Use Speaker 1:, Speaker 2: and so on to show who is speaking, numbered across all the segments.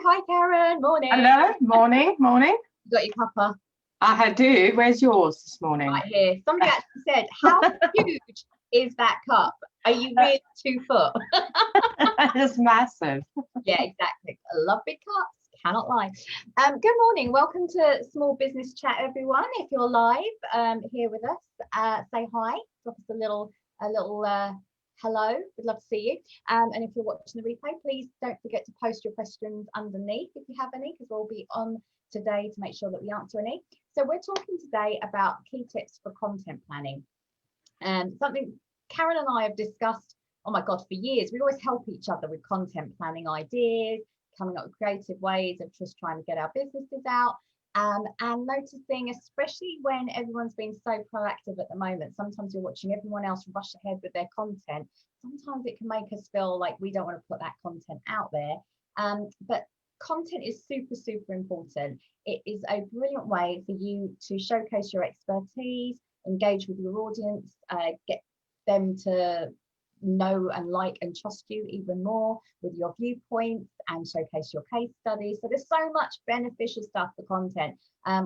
Speaker 1: Hi, Karen. Morning.
Speaker 2: Hello, morning.
Speaker 1: You got your cuppa
Speaker 2: I do. Where's yours this morning?
Speaker 1: right here. Somebody actually said, "How huge is that cup? Are you really 2 foot?"
Speaker 2: It's massive.
Speaker 1: Yeah, exactly. I love big cups. Cannot lie. Good morning. Welcome to Small Business Chat, everyone. If you're live here with us, say hi. Drop us a little hello. We'd love to see you. And if you're watching the replay, please don't forget to post your questions underneath if you have any, because we'll be on today to make sure that we answer any. So we're talking today about key tips for content planning, and something Karen and I have discussed, oh my God, for years. We always help each other with content planning ideas, coming up with creative ways of just trying to get our businesses out. And noticing, especially when everyone's been so proactive at the moment, sometimes you're watching everyone else rush ahead with their content. Sometimes it can make us feel like we don't want to put that content out there. But content is super, super important. It is a brilliant way for you to showcase your expertise, engage with your audience, get them to know and like and trust you even more with your viewpoints, and showcase your case studies. So there's so much beneficial stuff for content.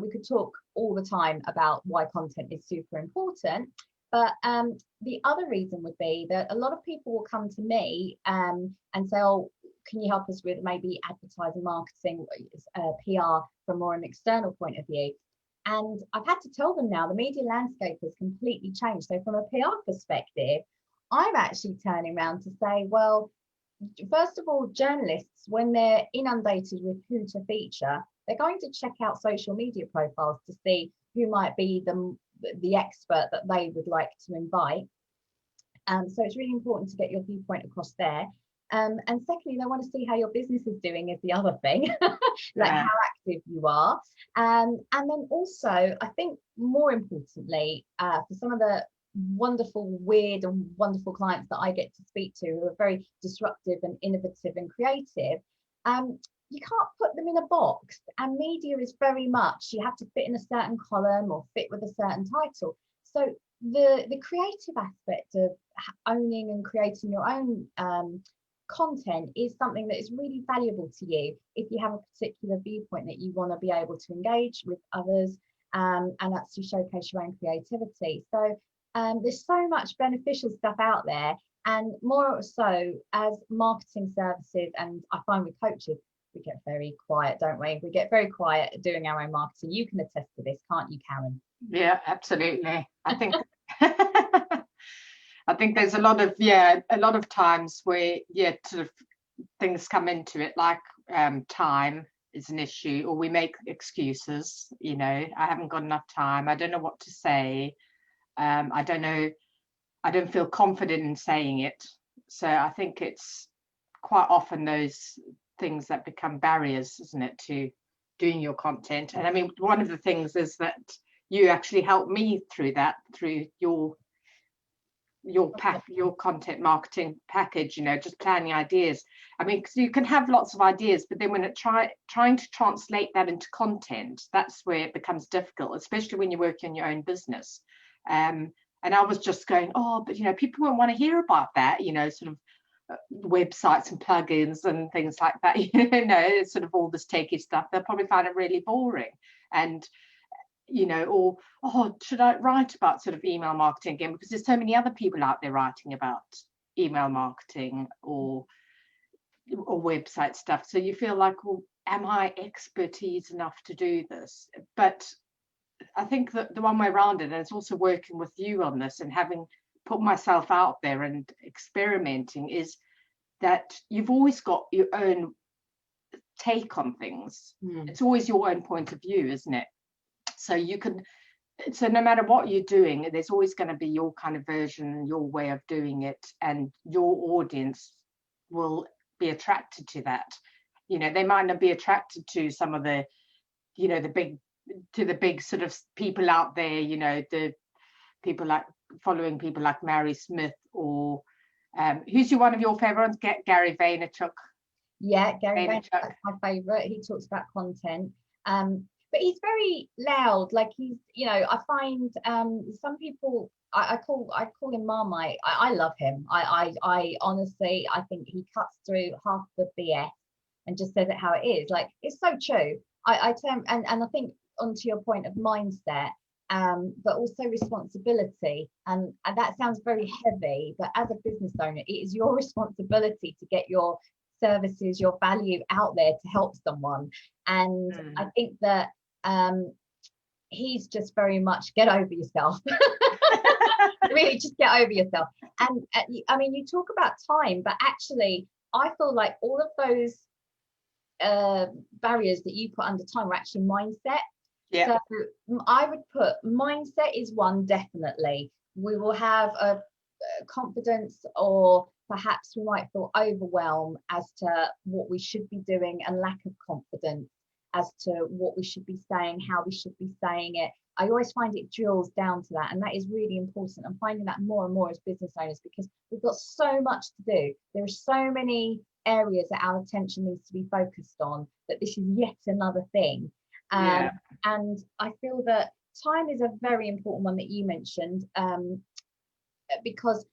Speaker 1: We could talk all the time about why content is super important, but the other reason would be that a lot of people will come to me and say, oh, can you help us with maybe advertising, marketing, PR from more an external point of view? And I've had to tell them now the media landscape has completely changed. So from a PR perspective, I'm actually turning around to say, well, first of all, journalists, when they're inundated with who to feature, they're going to check out social media profiles to see who might be the expert that they would like to invite. So it's really important to get your viewpoint across there. And secondly, they want to see how your business is doing is the other thing, like how active you are. And then also, I think more importantly, for some of the wonderful, weird and wonderful clients that I get to speak to who are very disruptive and innovative and creative, you can't put them in a box. And media is very much, you have to fit in a certain column or fit with a certain title. So the creative aspect of owning and creating your own content is something that is really valuable to you if you have a particular viewpoint that you want to be able to engage with others, and that's to showcase your own creativity. So there's so much beneficial stuff out there, and more so as marketing services, and I find with coaches, we get very quiet, don't we? We get very quiet doing our own marketing. You can attest to this, can't you, Karen?
Speaker 2: Yeah, absolutely. I think I think there's a lot of times where sort of things come into it, like time is an issue, or we make excuses. I haven't got enough time. I don't know what to say. I don't know. I don't feel confident in saying it. So I think it's quite often those things that become barriers, isn't it, to doing your content? And I mean, one of the things is that you actually helped me through that, through your content marketing package, just planning ideas. I mean, because you can have lots of ideas, but then when trying to translate that into content, that's where it becomes difficult, especially when you work in your own business. And I was just going, oh, but people won't want to hear about that, sort of websites and plugins and things like that. It's sort of all this techie stuff. They'll probably find it really boring. And or, oh, should I write about sort of email marketing again? Because there's so many other people out there writing about email marketing or website stuff. So you feel like, well, am I expertise enough to do this? But I think that the one way around it, and it's also working with you on this and having put myself out there and experimenting, is that you've always got your own take on things. It's always your own point of view, isn't it? So no matter what you're doing, there's always going to be your kind of version, your way of doing it, and your audience will be attracted to that. They might not be attracted to some of the, the big sort of people out there, the people like following people like Mary Smith, or who's one of your favorites? Gary Vaynerchuk.
Speaker 1: Yeah, Gary Vaynerchuk, that's my favorite. He talks about content. But he's very loud. Like I find some people, I call him Marmite. I love him. I honestly, I think he cuts through half the BS and just says it how it is. Like, it's so true. I term and I think onto your point of mindset, but also responsibility. And that sounds very heavy, but as a business owner, it is your responsibility to get your services, your value out there to help someone. And I think that he's just very much get over yourself. Really, just get over yourself. And I mean, you talk about time, but actually, I feel like all of those barriers that you put under time were actually mindset.
Speaker 2: Yeah.
Speaker 1: So I would put mindset is one, definitely. We will have a confidence, or perhaps we might feel overwhelmed as to what we should be doing, and lack of confidence as to what we should be saying, how we should be saying it. I always find it drills down to that, and that is really important. I'm finding that more and more as business owners, because we've got so much to do. There are so many areas that our attention needs to be focused on, that this is yet another thing. And I feel that time is a very important one that you mentioned, because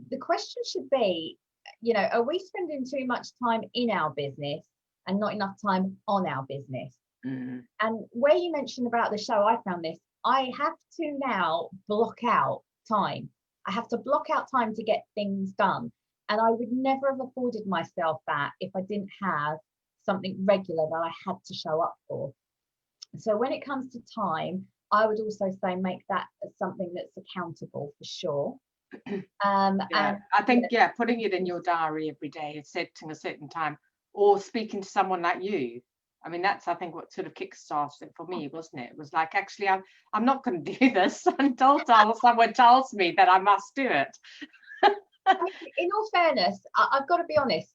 Speaker 1: the question should be, you know, are we spending too much time in our business and not enough time on our business? And where you mentioned about the show, I found this, I have to now block out time. I have to block out time to get things done. And I would never have afforded myself that if I didn't have something regular that I had to show up for. So when it comes to time, I would also say make that something that's accountable for sure. And
Speaker 2: I think, putting it in your diary every day, setting a certain time, or speaking to someone like you. I mean, that's, I think, what sort of kickstarted it for me, wasn't it? It was like, actually, I'm not going to do this until someone tells me that I must do it.
Speaker 1: In all fairness, I've got to be honest.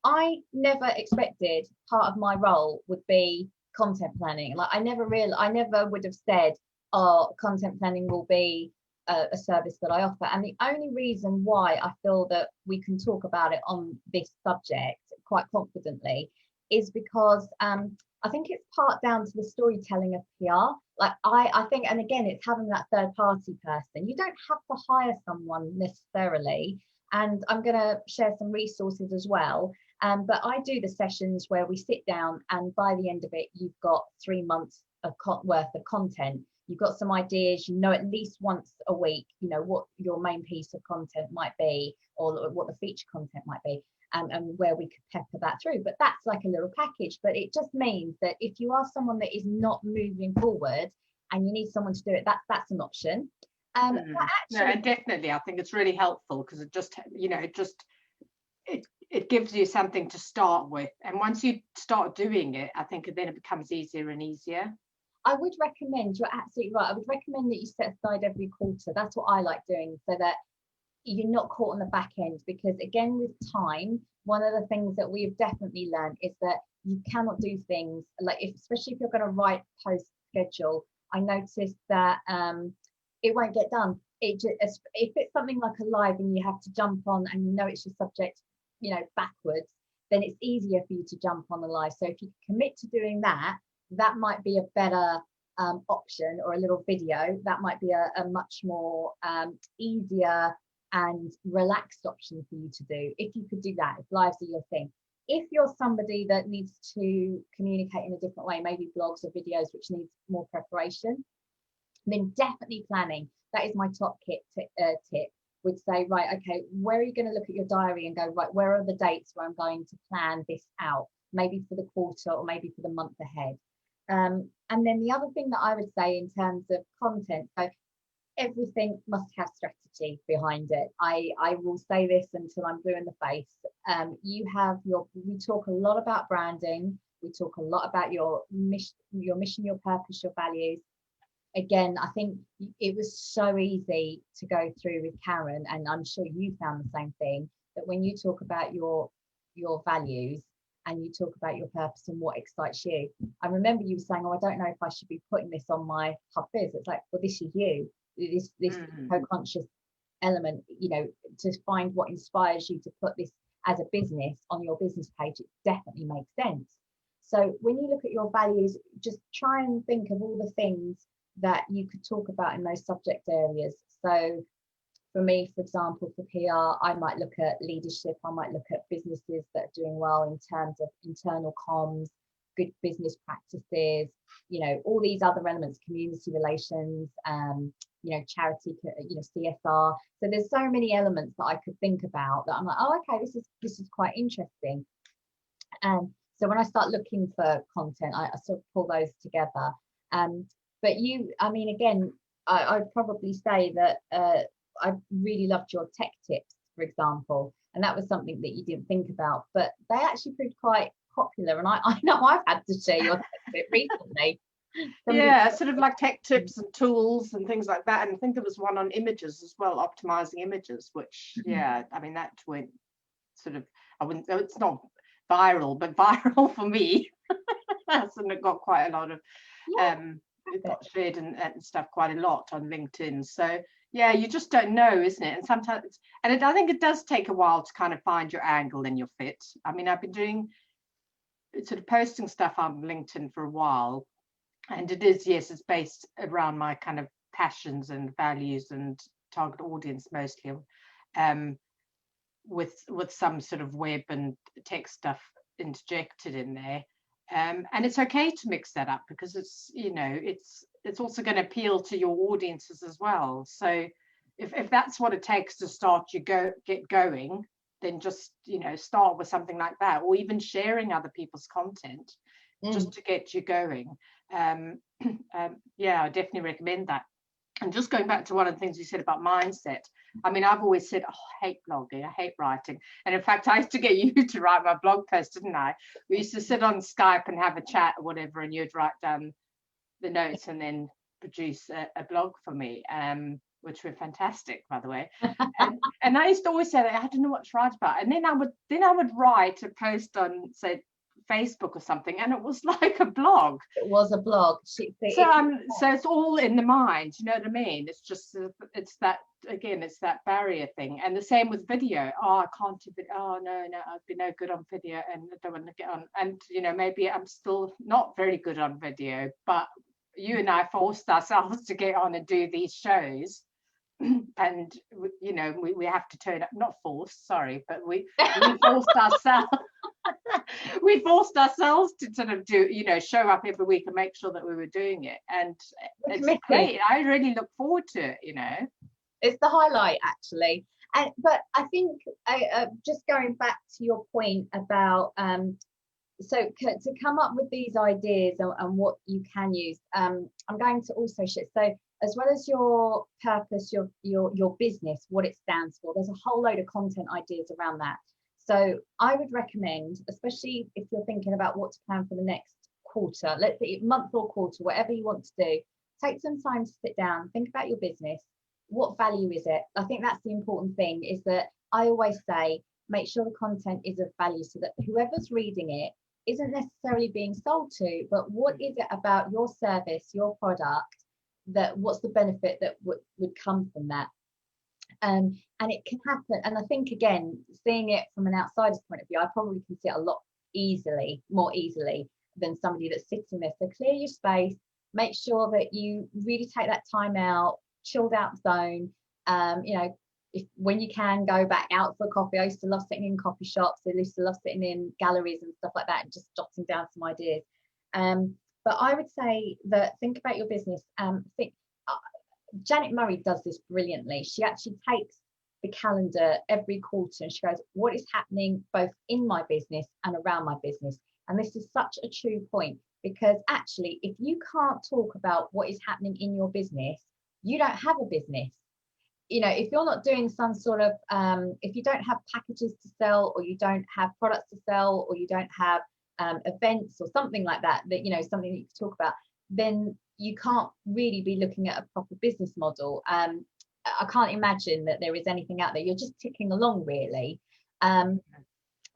Speaker 1: I never expected part of my role would be content planning. Like, I never would have said, oh, content planning will be a service that I offer. And the only reason why I feel that we can talk about it on this subject quite confidently is because I think it's part down to the storytelling of PR. Like, I think, and again, it's having that third party person. You don't have to hire someone necessarily. And I'm going to share some resources as well. But I do the sessions where we sit down, and by the end of it, you've got 3 months of worth of content. You've got some ideas, you know, at least once a week, you know, what your main piece of content might be, or what the feature content might be, and where we could pepper that through. But that's like a little package. But it just means that if you are someone that is not moving forward and you need someone to do it, that's an option. But actually,
Speaker 2: no, definitely, I think it's really helpful, because it just, you know, it gives you something to start with, and once you start doing it, I think then it becomes easier and easier.
Speaker 1: I would recommend, you're absolutely right, I would recommend that you set aside every quarter. That's what I like doing, so that you're not caught on the back end. Because again, with time, one of the things that we've definitely learned is that you cannot do things like, especially if you're going to write post schedule. I noticed that it won't get done. If it's something like a live and you have to jump on and you know it's your subject, you know, backwards, then it's easier for you to jump on the live. So if you commit to doing that, that might be a better option, or a little video. That might be a much more easier and relaxed option for you to do, if you could do that, if lives are your thing. If you're somebody that needs to communicate in a different way, maybe blogs or videos which needs more preparation, then definitely planning. That is my top tip. Would say, right, okay, where are you going to look at your diary and go, right, where are the dates where I'm going to plan this out, maybe for the quarter or maybe for the month ahead. And then the other thing that I would say in terms of content, so everything must have strategy behind it. I will say this until I'm blue in the face. We talk a lot about branding. We talk a lot about your mission, your purpose, your values. Again, I think it was so easy to go through with Karen, and I'm sure you found the same thing, that when you talk about your values and you talk about your purpose and what excites you, I remember you saying, oh, I don't know if I should be putting this on my Hub Biz. It's like, well, this is you, this co-conscious element, you know, to find what inspires you to put this as a business on your business page. It definitely makes sense. So when you look at your values, just try and think of all the things that you could talk about in those subject areas. So for me, for example, for PR, I might look at leadership, I might look at businesses that are doing well in terms of internal comms, good business practices, you know, all these other elements, community relations, you know, charity, you know, CSR. So there's so many elements that I could think about that I'm like, oh, okay, this is quite interesting. So when I start looking for content, I sort of pull those together. But you, I mean, again, I'd probably say that I really loved your tech tips, for example, and that was something that you didn't think about, but they actually proved quite popular. And I know I've had to share your tech tip recently.
Speaker 2: Yeah, sort of like tech tips and tools and things like that. And I think there was one on images as well, optimizing images, which, yeah, I mean, that went sort of, I wouldn't, it's not viral, but viral for me. And it got quite a lot of, it got shared and stuff quite a lot on LinkedIn. So yeah, you just don't know, isn't it? And sometimes, I think it does take a while to kind of find your angle and your fit. I mean, I've been doing sort of posting stuff on LinkedIn for a while, and it is, yes, it's based around my kind of passions and values and target audience mostly, with some sort of web and tech stuff interjected in there. And it's okay to mix that up, because it's, you know, it's also going to appeal to your audiences as well. So if that's what it takes to start get going, then just, you know, start with something like that, or even sharing other people's content just to get you going. Yeah, I definitely recommend that. And just going back to one of the things you said about mindset, I mean, I've always said, oh, I hate blogging, I hate writing. And in fact, I used to get you to write my blog post, didn't I? We used to sit on Skype and have a chat or whatever, and you'd write down the notes and then produce a blog for me, which were fantastic, by the way. And I used to always say that I didn't know what to write about. And then I would write a post on, say, Facebook or something, and it was like a blog.
Speaker 1: It was a blog.
Speaker 2: So it's all in the mind, you know what I mean? It's just, it's that, again, it's that barrier thing. And the same with video. Oh, I can't do it. Oh, no, I'd be no good on video, and I don't want to get on. And, you know, maybe I'm still not very good on video, but you and I forced ourselves to get on and do these shows. And, you know, we have to turn up, not forced, sorry, but we forced ourselves. We forced ourselves to sort of do, you know, show up every week and make sure that we were doing it. And it's great. I really look forward to it, you know.
Speaker 1: It's the highlight, actually. But I think just going back to your point about so to come up with these ideas and what you can use, I'm going to also share. So as well as your purpose, your business, what it stands for, there's a whole load of content ideas around that. So I would recommend, especially if you're thinking about what to plan for the next quarter, let's say month or quarter, whatever you want to do, take some time to sit down, think about your business. What value is it? I think that's the important thing, is that I always say, make sure the content is of value, so that whoever's reading it isn't necessarily being sold to, but what is it about your service, your product, that what's the benefit that would come from that? And it can happen. And I think, again, seeing it from an outsider's point of view, I probably can see it a lot more easily than somebody that's sitting there. So clear your space, make sure that you really take that time out, chilled out zone. You know, when you can, go back out for a coffee. I used to love sitting in coffee shops. I used to love sitting in galleries and stuff like that, and just jotting down some ideas. But I would say that think about your business. Janet Murray does this brilliantly. She actually takes the calendar every quarter and she goes, what is happening both in my business and around my business? And this is such a true point, because actually, if you can't talk about what is happening in your business, you don't have a business. You know, if you're not doing some sort of, if you don't have packages to sell, or you don't have products to sell, or you don't have events or something like that, you know, something that you can talk about, then you can't really be looking at a proper business model. I can't imagine that there is anything out there. You're just ticking along, really. And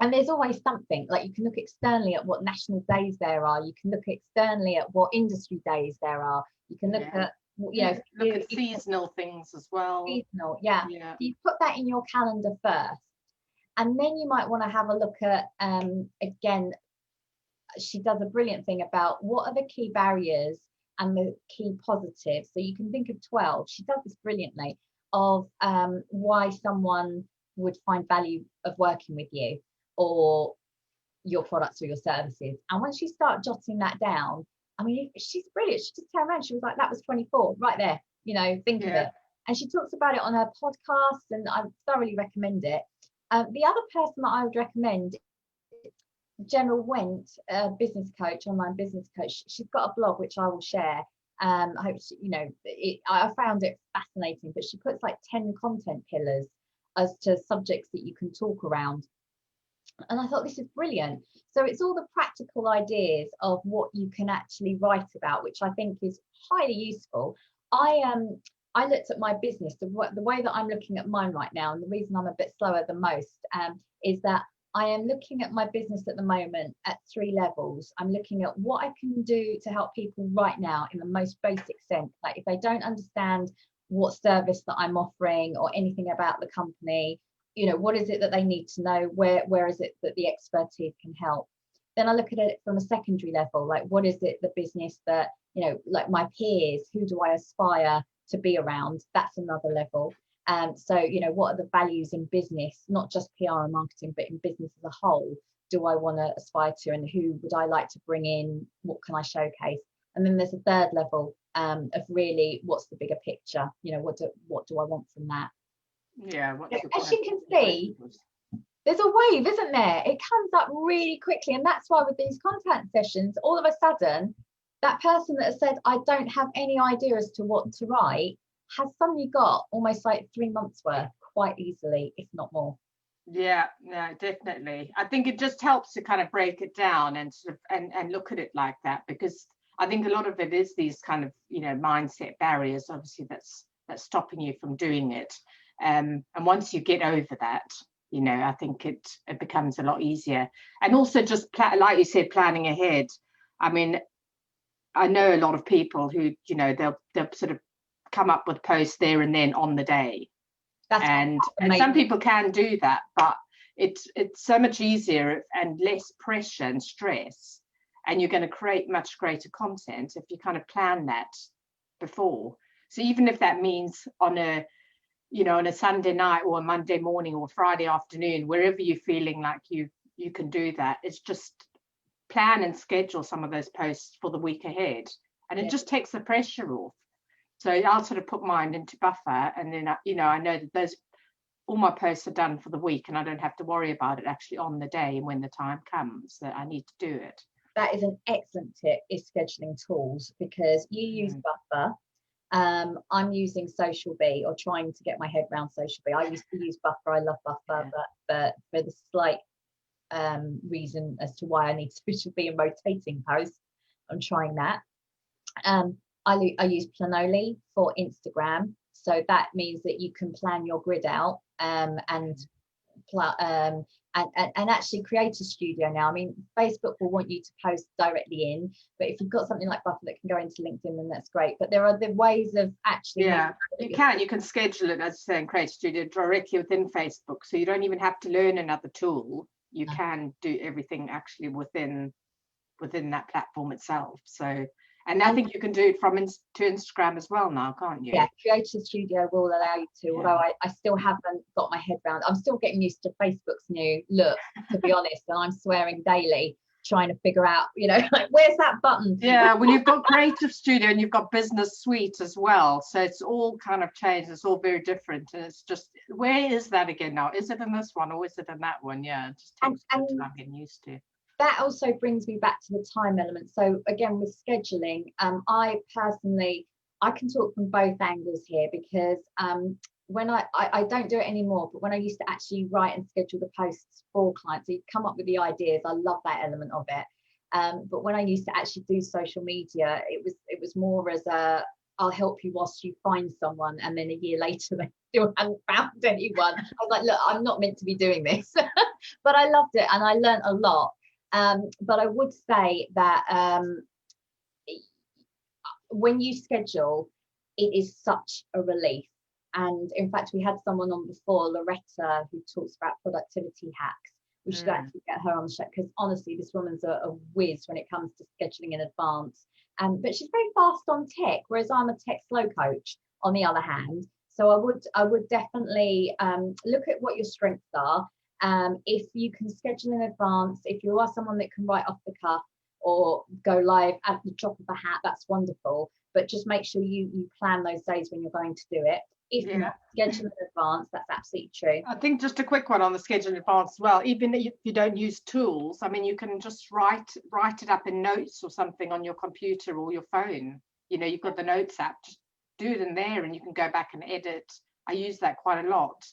Speaker 1: there's always something, like you can look externally at what national days there are. You can look externally at what industry days there are. You can look at, you know,
Speaker 2: look at seasonal things as well.
Speaker 1: Seasonal, yeah. So you put that in your calendar first. And then you might want to have a look at, again, she does a brilliant thing about what are the key barriers and the key positives. So you can think of 12. She does this brilliantly, of why someone would find value of working with you or your products or your services. And once you start jotting that down, I mean, she's brilliant. She just turned around, she was like, that was 24 right there, you know, think of it. And she talks about it on her podcast, and I thoroughly recommend it. The other person that I would recommend, General Went, a business coach, online business coach. She's got a blog which I will share. I hope she, you know, I found it fascinating, but she puts like 10 content pillars as to subjects that you can talk around. And I thought, this is brilliant. So it's all the practical ideas of what you can actually write about, which I think is highly useful. I looked at my business, the way that I'm looking at mine right now, and the reason I'm a bit slower than most is that I am looking at my business at the moment at 3 levels. I'm looking at what I can do to help people right now in the most basic sense. Like if they don't understand what service that I'm offering or anything about the company, you know, what is it that they need to know? Where is it that the expertise can help? Then I look at it from a secondary level, like what is it the business that, you know, like my peers, who do I aspire to be around? That's another level. So, you know, what are the values in business, not just PR and marketing, but in business as a whole, do I want to aspire to, and who would I like to bring in? What can I showcase? And then there's a third level of really what's the bigger picture? You know, what do I want from that?
Speaker 2: Yeah.
Speaker 1: As you can see, there's a wave, isn't there? It comes up really quickly. And that's why with these content sessions, all of a sudden, that person that has said, I don't have any idea as to what to write, has suddenly got almost like 3 months worth quite easily, if not more.
Speaker 2: Yeah, no, definitely. I think it just helps to kind of break it down and sort of and look at it like that, because I think a lot of it is these kind of, you know, mindset barriers, obviously, that's stopping you from doing it. And once you get over that, you know, I think it becomes a lot easier. And also just like you said, planning ahead. I mean, I know a lot of people who, you know, they'll sort of come up with posts there and then on the day. And some people can do that, but it's so much easier and less pressure and stress, and you're going to create much greater content if you kind of plan that before. So even if that means on a Sunday night or a Monday morning or Friday afternoon, wherever you're feeling like you can do that, it's just plan and schedule some of those posts for the week ahead, and it just takes the pressure off. So I'll sort of put mine into Buffer, and then I know that all my posts are done for the week, and I don't have to worry about it actually on the day and when the time comes that I need to do it.
Speaker 1: That is an excellent tip, is scheduling tools, because you use Buffer. I'm using Social Bee, or trying to get my head around Social Bee. I used to use Buffer. I love Buffer, but for the slight reason as to why I need Social Bee and rotating posts, I'm trying that. I use Planoly for Instagram, so that means that you can plan your grid out and actually create a studio now. I mean, Facebook will want you to post directly in, but if you've got something like Buffer that can go into LinkedIn, then that's great. But there are the ways of actually.
Speaker 2: Yeah, you can schedule it, as I say, and create a studio directly within Facebook, so you don't even have to learn another tool. You can do everything actually within that platform itself. So. And I think you can do it to Instagram as well now, can't you?
Speaker 1: Yeah, Creator Studio will allow you to, although I still haven't got my head around. I'm still getting used to Facebook's new look, to be honest, and I'm swearing daily, trying to figure out, you know, like, where's that button?
Speaker 2: Yeah, well, you've got Creative Studio and you've got Business Suite as well. So it's all kind of changed. It's all very different. And it's just, where is that again now? Is it in this one or is it in that one? Yeah, it just takes time getting used to.
Speaker 1: That also brings me back to the time element. So again, with scheduling, I can talk from both angles here, because when I don't do it anymore, but when I used to actually write and schedule the posts for clients, so you come up with the ideas, I love that element of it. But when I used to actually do social media, it was more as I'll help you whilst you find someone, and then a year later they still hadn't found anyone. I was like, look, I'm not meant to be doing this. But I loved it and I learned a lot. But I would say that when you schedule, it is such a relief. And in fact, we had someone on before, Loretta, who talks about productivity hacks. We should actually get her on the show, because honestly, this woman's a whiz when it comes to scheduling in advance. But she's very fast on tech, whereas I'm a tech slow coach, on the other hand. So I would definitely look at what your strengths are. If you can schedule in advance, if you are someone that can write off the cuff or go live at the drop of a hat, that's wonderful. But just make sure you plan those days when you're going to do it. If
Speaker 2: Yeah.
Speaker 1: not, schedule in advance. That's absolutely true.
Speaker 2: I think just a quick one on the schedule in advance as well. Even if you don't use tools, I mean, you can just write it up in notes or something on your computer or your phone. You know, you've got the notes app, just do it in there and you can go back and edit. I use that quite a lot,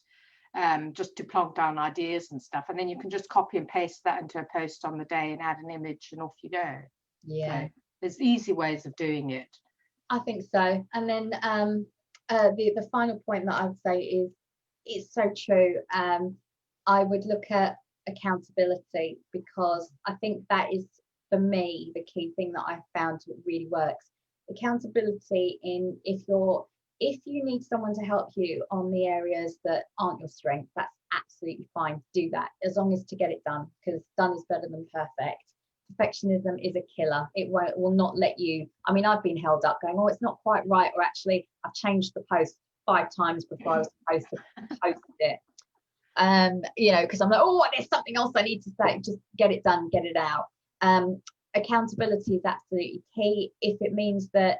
Speaker 2: just to plonk down ideas and stuff. And then you can just copy and paste that into a post on the day and add an image and off you go.
Speaker 1: Yeah.
Speaker 2: So there's easy ways of doing it.
Speaker 1: I think so. And then the final point that I would say is, it's so true. I would look at accountability, because I think that is, for me, the key thing that I've found really works. Accountability in, if you need someone to help you on the areas that aren't your strength, that's absolutely fine. Do that, as long as to get it done, because done is better than perfect. Perfectionism is a killer. It will not let you. I mean, I've been held up going, oh, it's not quite right, or actually I've changed the post 5 times before I was supposed to post it. Because I'm like, oh, there's something else I need to say. Just get it done, get it out. Accountability is absolutely key. If it means that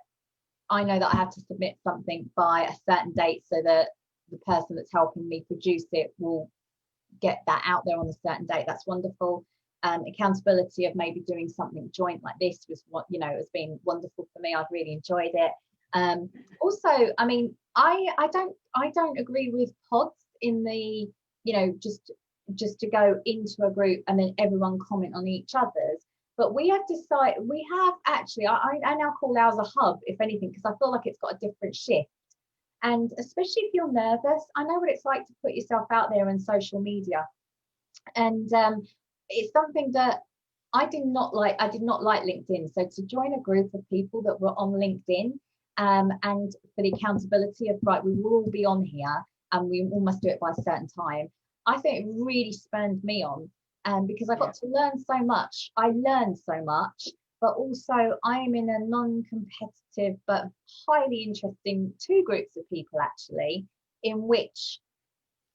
Speaker 1: I know that I have to submit something by a certain date, so that the person that's helping me produce it will get that out there on a certain date, that's wonderful. Accountability of maybe doing something joint like this was what, has been wonderful for me. I've really enjoyed it. Also, I mean, I don't agree with pods in the, just to go into a group and then everyone comment on each other's. But we have actually, I now call ours a hub, if anything, because I feel like it's got a different shift. And especially if you're nervous, I know what it's like to put yourself out there in social media. And it's something that I did not like LinkedIn. So to join a group of people that were on LinkedIn, and for the accountability of, right, we will all be on here and we all must do it by a certain time, I think it really spurred me on, because I got to learn so much. I learned so much, but also I am in a non-competitive but highly interesting 2 groups of people, actually, in which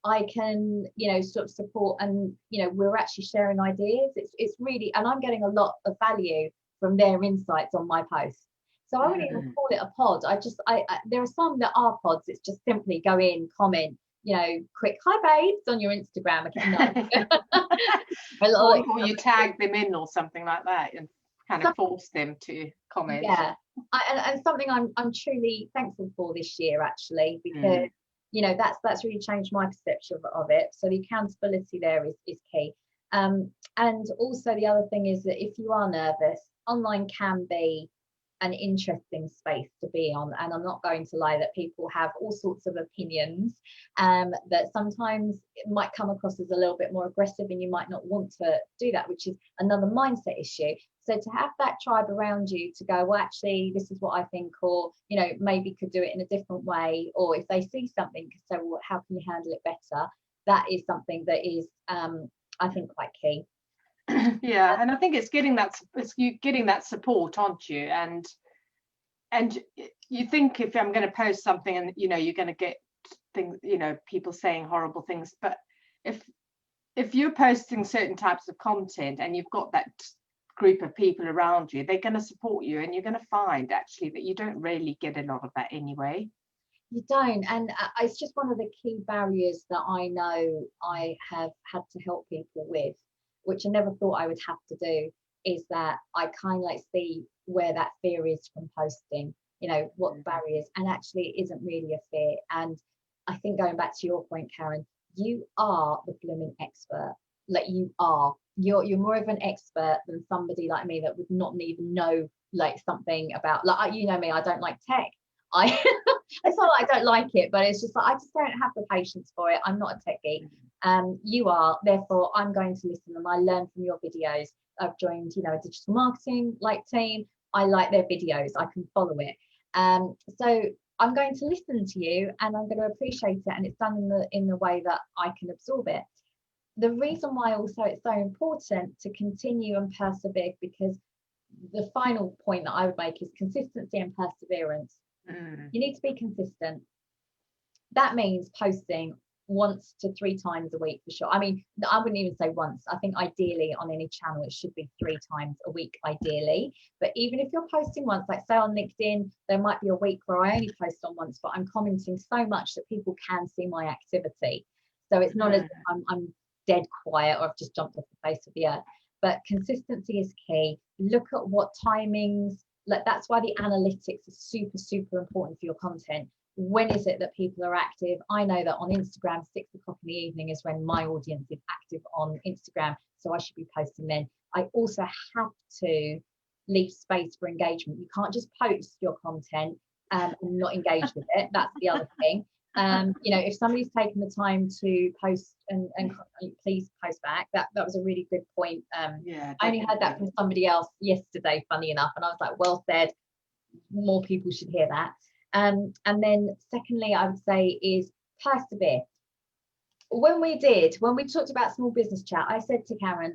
Speaker 1: I can, sort of support, and, we're actually sharing ideas. It's really, and I'm getting a lot of value from their insights on my posts. So I wouldn't even call it a pod. There are some that are pods. It's just simply go in, comment, quick hi babes on your Instagram.
Speaker 2: Or you tag them in or something like that and kind of force them to comment.
Speaker 1: Yeah, and something I'm truly thankful for this year, actually, because that's really changed my perception of it. So the accountability there is key. And also the other thing is that if you are nervous, online can be an interesting space to be on. And I'm not going to lie that people have all sorts of opinions, that sometimes it might come across as a little bit more aggressive, and you might not want to do that, which is another mindset issue. So to have that tribe around you to go, well, actually, this is what I think, or, maybe could do it in a different way, or if they see something, so well, how can you handle it better? That is something that is, I think, quite key.
Speaker 2: Yeah, and I think it's getting that support, aren't you? And you think, if I'm going to post something and you're going to get things, people saying horrible things, but if you're posting certain types of content and you've got that group of people around you, they're going to support you, and you're going to find actually that you don't really get a lot of that anyway.
Speaker 1: You don't, and it's just one of the key barriers that I know I have had to help people with, which I never thought I would have to do, is that I kind of like see where that fear is from posting, what the barriers, and actually it isn't really a fear. And I think, going back to your point, Karen, you are the blooming expert. Like, you're more of an expert than somebody like me that would not even know like something about, like, me, I don't like tech. It's not like I don't like it, but it's just like I just don't have the patience for it. I'm not a tech geek. You are, therefore I'm going to listen, and I learn from your videos. I've joined, a digital marketing team. I like their videos. I can follow it. So I'm going to listen to you, and I'm going to appreciate it, and it's done in the way that I can absorb it. The reason why also it's so important to continue and persevere, because the final point that I would make is consistency and perseverance. You need to be consistent. that means posting once to 3 times a week for sure. I mean, I wouldn't even say once. I think ideally on any channel it should be 3 times a week ideally. But even if you're posting once, like say on LinkedIn, there might be a week where I only post on once, but I'm commenting so much that people can see my activity. So it's not as if I'm dead quiet or I've just jumped off the face of the earth. But consistency is key. Look at what timings, like that's why the analytics is super, super important for your content. When is it that people are active? I know that on Instagram, 6 o'clock in the evening is when my audience is active on Instagram. So I should be posting then. I also have to leave space for engagement. You can't just post your content and not engage with it. That's the other thing. You know, if somebody's taken the time to post and please post back, that was a really good point.
Speaker 2: Yeah,
Speaker 1: I only heard that from somebody else yesterday, funny enough, and I was like, well said, more people should hear that. And then secondly, I would say is persevere. When we talked about small business chat, I said to Karen,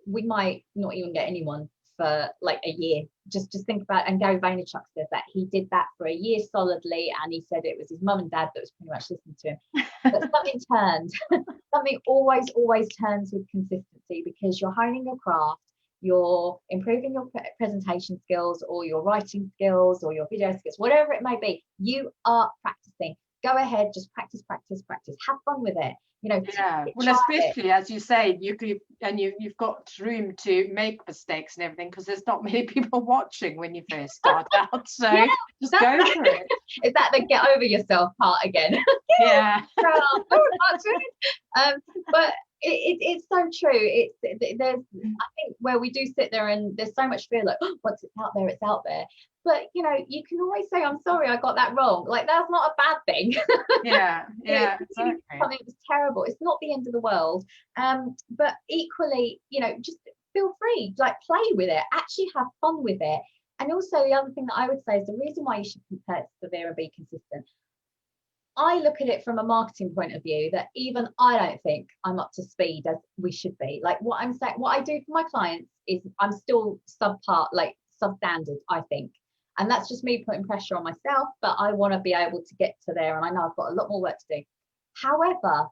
Speaker 1: we might not even get anyone for like a year. Just think about, and Gary Vaynerchuk said that he did that for a year solidly, and he said it was his mum and dad that was pretty much listening to him. But something turned. Something always turns with consistency, because you're honing your craft, you're improving your presentation skills or your writing skills or your video skills, whatever it may be. You are practicing. Go ahead, just practice. Have fun with it. You know,
Speaker 2: yeah. Well, especially as you say, you've got room to make mistakes and everything, because there's not many people watching when you first start out. So
Speaker 1: yeah,
Speaker 2: just go for it.
Speaker 1: Is that the get over yourself part again?
Speaker 2: Yeah.
Speaker 1: But it's so true. There's, I think, where we do sit there and there's so much fear, like, oh, once it's out there. But you know, you can always say, I'm sorry, I got that wrong. Like, that's not a bad thing.
Speaker 2: Yeah,
Speaker 1: exactly. Something was terrible. It's not the end of the world. But equally, you know, just feel free, like play with it, actually have fun with it. And also the other thing that I would say is the reason why you should persevere and be consistent. I look at it from a marketing point of view that even I don't think I'm up to speed as we should be. Like what I'm saying, what I do for my clients is I'm still substandard, I think. And that's just me putting pressure on myself, but I want to be able to get to there. And I know I've got a lot more work to do. However,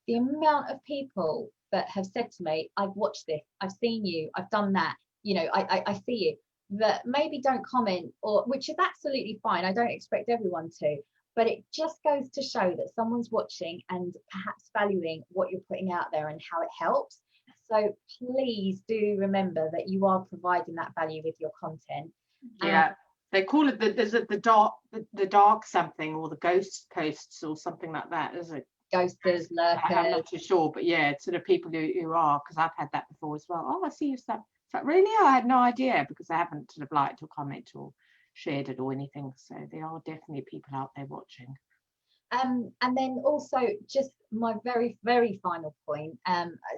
Speaker 1: the amount of people that have said to me, I've watched this, I've seen you, I've done that, you know, I see you, that maybe don't comment, or which is absolutely fine. I don't expect everyone to. But it just goes to show that someone's watching and perhaps valuing what you're putting out there and how it helps. So please do remember that you are providing that value with your content.
Speaker 2: Yeah, they call it the dark something, or the ghost posts or something like that, is it?
Speaker 1: Ghosters, lurkers.
Speaker 2: I'm not too sure, but yeah, it's sort of people who are, because I've had that before as well. Oh, I see your stuff. It's like, really? I had no idea, because I haven't sort of liked or commented or shared it or anything. So there are definitely people out there watching.
Speaker 1: And then also, just my very, very final point,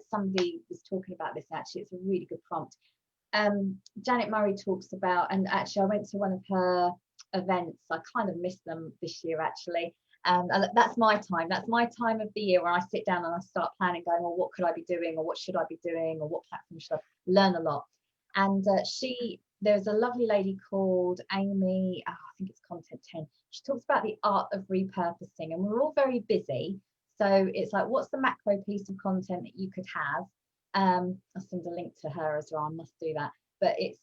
Speaker 1: somebody was talking about this, actually, it's a really good prompt. Janet Murray talks about, and actually I went to one of her events, I kind of missed them this year actually, and that's my time of the year where I sit down and I start planning, going, well, what could I be doing, or what should I be doing, or what platform should I learn a lot. And there's a lovely lady called Amy, I think it's Content 10. She talks about the art of repurposing, and we're all very busy. So it's like, what's the macro piece of content that you could have? I'll send a link to her as well, I must do that. But it's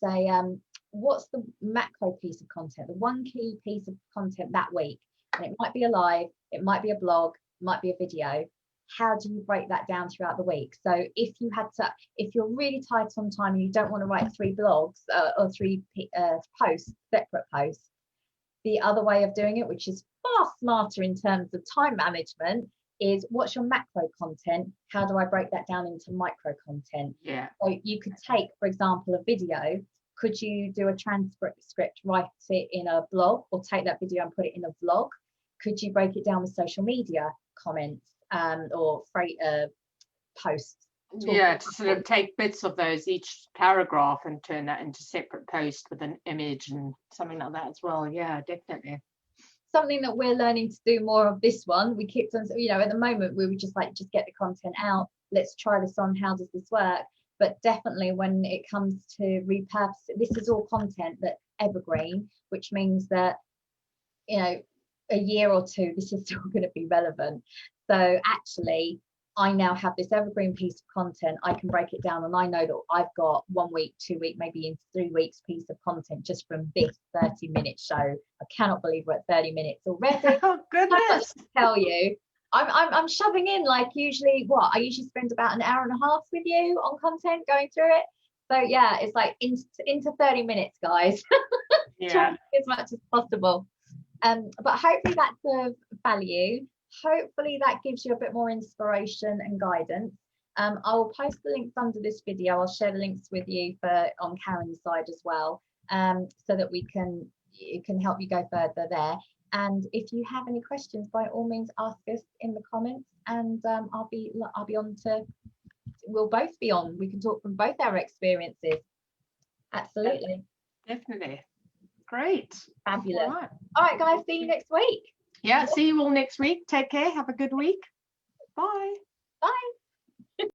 Speaker 1: what's the macro piece of content, the one key piece of content that week? And it might be a live, it might be a blog, it might be a video. How do you break that down throughout the week? So if you're really tight on time and you don't want to write 3 blogs or 3 posts, separate posts, the other way of doing it, which is far smarter in terms of time management, is what's your macro content? How do I break that down into micro content?
Speaker 2: Yeah.
Speaker 1: So you could take, for example, a video. Could you do a transcript, write it in a blog, or take that video and put it in a vlog? Could you break it down with social media comments or posts?
Speaker 2: Yeah, to sort of take bits of those, each paragraph, and turn that into separate post with an image and something like that as well. Yeah, definitely.
Speaker 1: Something that we're learning to do more of this one. We kicked on, you know, at the moment we were just like, just get the content out. Let's try this on. How does this work? But definitely when it comes to repurpose, this is all content that evergreen, which means that, you know, a year or two, this is still going to be relevant. So actually, I now have this evergreen piece of content. I can break it down, and I know that I've got 1 week, 2 week, maybe in 3 weeks piece of content just from this 30-minute show. I cannot believe we're at 30 minutes already.
Speaker 2: Oh goodness!
Speaker 1: I tell you, I'm shoving in, like, usually I usually spend about an hour and a half with you on content going through it. So yeah, it's like into 30 minutes, guys.
Speaker 2: Yeah.
Speaker 1: As much as possible. But hopefully that's of value. Hopefully that gives you a bit more inspiration and guidance. I will post the links under this video. I'll share the links with you on Karen's side as well, so that it can help you go further there. And if you have any questions, by all means ask us in the comments, and I'll be on we'll both be on. We can talk from both our experiences. Absolutely.
Speaker 2: Definitely. Great.
Speaker 1: Fabulous. All right, guys, see you next week.
Speaker 2: Yeah, see you all next week. Take care. Have a good week. Bye.
Speaker 1: Bye.